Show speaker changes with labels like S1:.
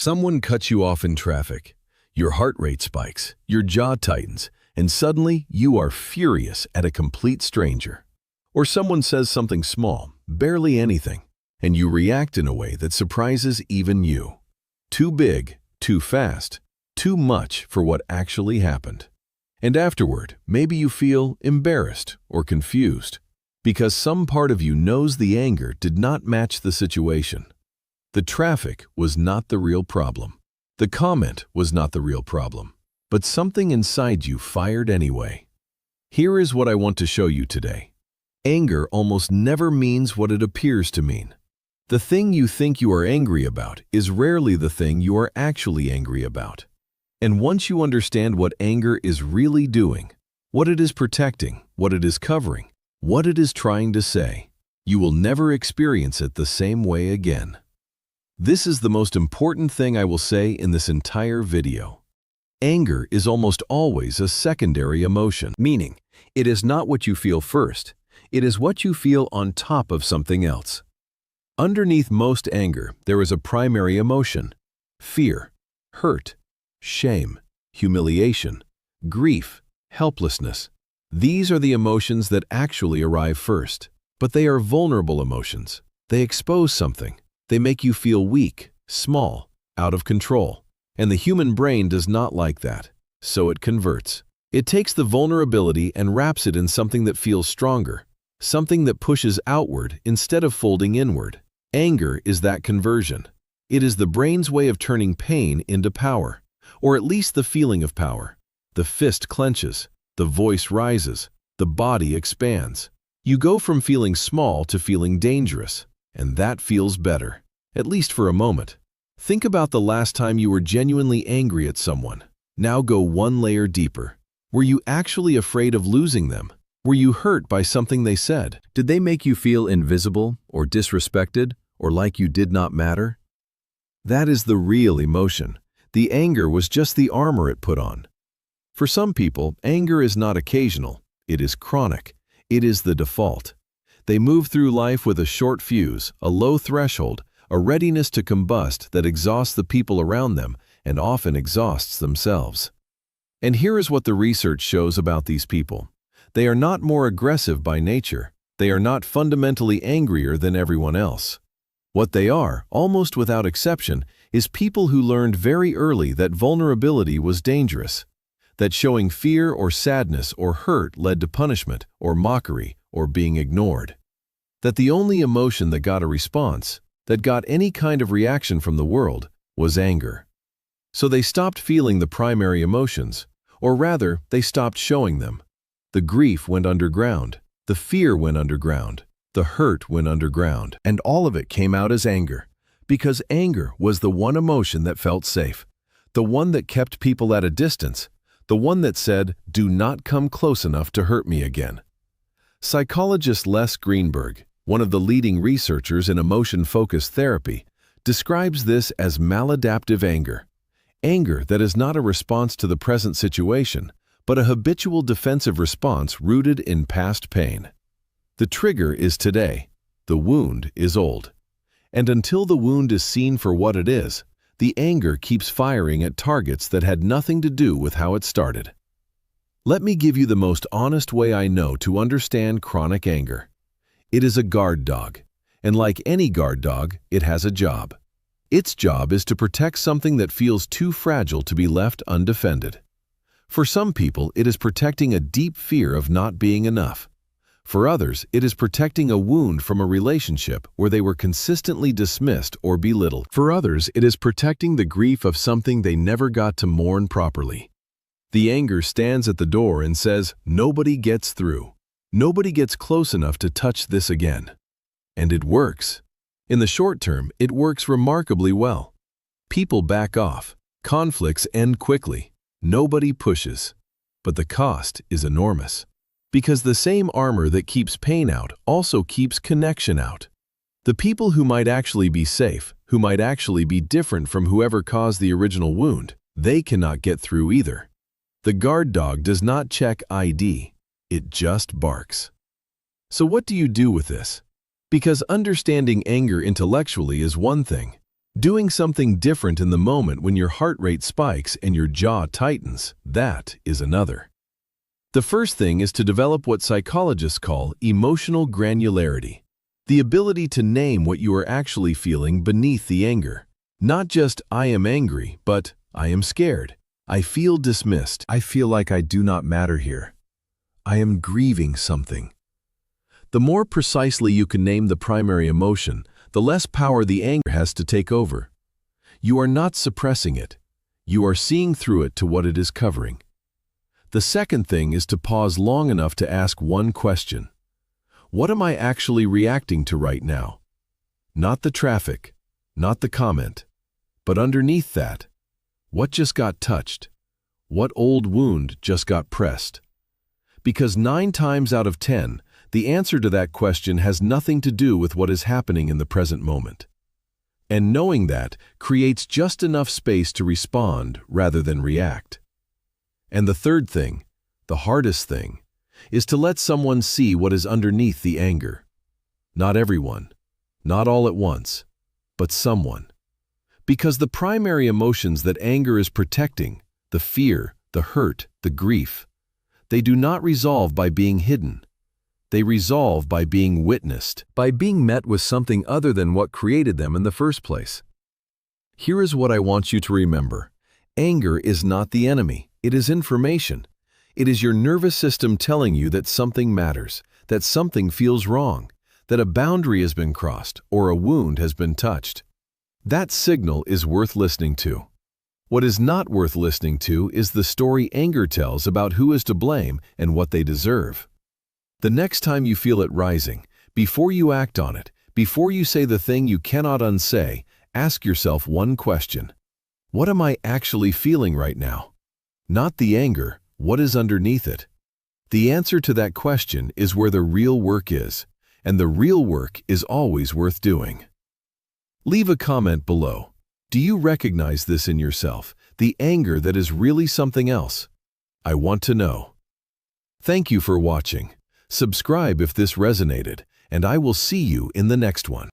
S1: Someone cuts you off in traffic. Your heart rate spikes, your jaw tightens, and suddenly you are furious at a complete stranger. Or someone says something small, barely anything, and you react in a way that surprises even you. Too big, too fast, too much for what actually happened. And afterward, maybe you feel embarrassed or confused, because some part of you knows the anger did not match the situation. The traffic was not the real problem. The comment was not the real problem, but something inside you fired anyway. Here is what I want to show you today. Anger almost never means what it appears to mean. The thing you think you are angry about is rarely the thing you are actually angry about. And once you understand what anger is really doing, what it is protecting, what it is covering, what it is trying to say, you will never experience it the same way again. This is the most important thing I will say in this entire video. Anger is almost always a secondary emotion, meaning it is not what you feel first, it is what you feel on top of something else. Underneath most anger, there is a primary emotion: fear, hurt, shame, humiliation, grief, helplessness. These are the emotions that actually arrive first, but they are vulnerable emotions. They expose something. They make you feel weak, small, out of control. And the human brain does not like that, so it converts. It takes the vulnerability and wraps it in something that feels stronger, something that pushes outward instead of folding inward. Anger is that conversion. It is the brain's way of turning pain into power, or at least the feeling of power. The fist clenches, the voice rises, the body expands. You go from feeling small to feeling dangerous, and that feels better, at least for a moment. Think about the last time you were genuinely angry at someone. Now go one layer deeper. Were you actually afraid of losing them? Were you hurt by something they said? Did they make you feel invisible or disrespected or like you did not matter? That is the real emotion. The anger was just the armor it put on. For some people, anger is not occasional. It is chronic. It is the default. They move through life with a short fuse, a low threshold, a readiness to combust that exhausts the people around them and often exhausts themselves. And here is what the research shows about these people. They are not more aggressive by nature. They are not fundamentally angrier than everyone else. What they are, almost without exception, is people who learned very early that vulnerability was dangerous, that showing fear or sadness or hurt led to punishment or mockery or being ignored, that the only emotion that got a response, that got any kind of reaction from the world, was anger. So they stopped feeling the primary emotions, or rather, they stopped showing them. The grief went underground, the fear went underground, the hurt went underground, and all of it came out as anger, because anger was the one emotion that felt safe, the one that kept people at a distance, the one that said, "Do not come close enough to hurt me again." Psychologist Les Greenberg, one of the leading researchers in emotion-focused therapy, describes this as maladaptive anger. Anger that is not a response to the present situation, but a habitual defensive response rooted in past pain. The trigger is today. The wound is old. And until the wound is seen for what it is, the anger keeps firing at targets that had nothing to do with how it started. Let me give you the most honest way I know to understand chronic anger. It is a guard dog, and like any guard dog, it has a job. Its job is to protect something that feels too fragile to be left undefended. For some people, it is protecting a deep fear of not being enough. For others, it is protecting a wound from a relationship where they were consistently dismissed or belittled. For others, it is protecting the grief of something they never got to mourn properly. The anger stands at the door and says, "Nobody gets through. Nobody gets close enough to touch this again." And it works. In the short term, it works remarkably well. People back off. Conflicts end quickly. Nobody pushes. But the cost is enormous. Because the same armor that keeps pain out also keeps connection out. The people who might actually be safe, who might actually be different from whoever caused the original wound, they cannot get through either. The guard dog does not check ID, it just barks. So what do you do with this? Because understanding anger intellectually is one thing, Doing something different in the moment when your heart rate spikes and your jaw tightens, that is another. The first thing is to develop what psychologists call emotional granularity, the ability to name what you are actually feeling beneath the anger. Not just "I am angry," but "I am scared. I feel dismissed. I feel like I do not matter here. I am grieving something." The more precisely you can name the primary emotion, the less power the anger has to take over. You are not suppressing it. You are seeing through it to what it is covering. The second thing is to pause long enough to ask one question. What am I actually reacting to right now? Not the traffic, not the comment, but underneath that, what just got touched? What old wound just got pressed? Because 9 times out of 10, the answer to that question has nothing to do with what is happening in the present moment. And knowing that creates just enough space to respond rather than react. And the third thing, the hardest thing, is to let someone see what is underneath the anger. Not everyone, not all at once, but someone. Because the primary emotions that anger is protecting, the fear, the hurt, the grief, they do not resolve by being hidden. They resolve by being witnessed, by being met with something other than what created them in the first place. Here is what I want you to remember. Anger is not the enemy. It is information. It is your nervous system telling you that something matters, that something feels wrong, that a boundary has been crossed or a wound has been touched. That signal is worth listening to. What is not worth listening to is the story anger tells about who is to blame and what they deserve. The next time you feel it rising, before you act on it, before you say the thing you cannot unsay, ask yourself one question. What am I actually feeling right now? Not the anger, what is underneath it? The answer to that question is where the real work is, and the real work is always worth doing. Leave a comment below. Do you recognize this in yourself, the anger that is really something else? I want to know. Thank you for watching. Subscribe if this resonated, and I will see you in the next one.